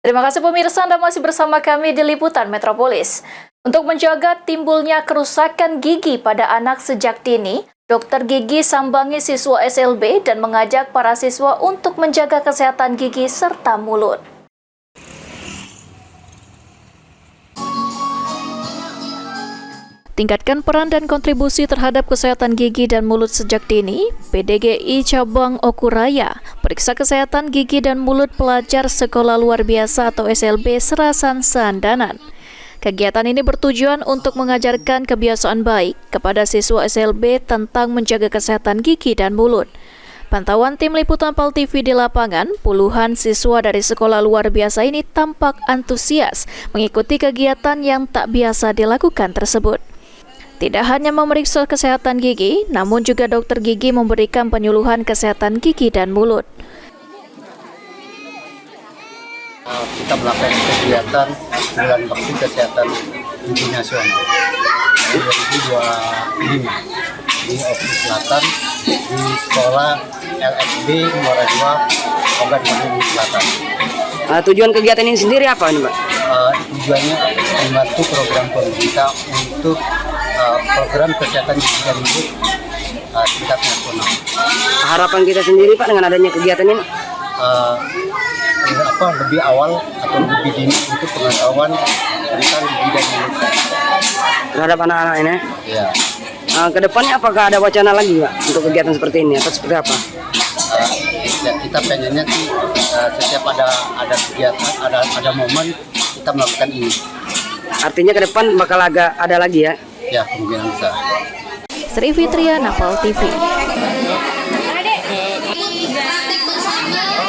Terima kasih pemirsa, Anda masih bersama kami di Liputan Metropolis. Untuk menjaga timbulnya kerusakan gigi pada anak sejak dini, dokter gigi sambangi siswa SLB dan mengajak para siswa untuk menjaga kesehatan gigi serta mulut. Tingkatkan peran dan kontribusi terhadap kesehatan gigi dan mulut sejak dini. PDGI Cabang Okuraya periksa kesehatan gigi dan mulut pelajar Sekolah Luar Biasa atau SLB Serasan Sandanan. Kegiatan ini bertujuan untuk mengajarkan kebiasaan baik kepada siswa SLB tentang menjaga kesehatan gigi dan mulut. Pantauan tim Liputan PAL TV di lapangan, puluhan siswa dari Sekolah Luar Biasa ini tampak antusias mengikuti kegiatan yang tak biasa dilakukan tersebut. Tidak hanya memeriksa kesehatan gigi, namun juga dokter gigi memberikan penyuluhan kesehatan gigi dan mulut. Kita melakukan kegiatan bulan vaksin kesehatan gigi nasional 2025 di Opi Selatan di sekolah LSD Muara 2 Kabupaten Selatan. Tujuan kegiatan ini sendiri apa nih, Mbak? Tujuannya membantu program pemerintah untuk program kesehatan gigi dan mulut tingkat nasional. Harapan kita sendiri, Pak, dengan adanya kegiatan ini? Lebih awal atau lebih dini untuk pengetahuan tentang gigi dan mulut Terhadap anak-anak ini? ya. Kedepannya apakah ada wacana lagi, Pak, untuk kegiatan seperti ini atau seperti apa? Ya kita pengennya sih setiap ada kegiatan, ada momen kita melakukan ini. Artinya ke depan bakal ada lagi ya? Ya, kemungkinan besar. Sri Fitriana, PAL TV.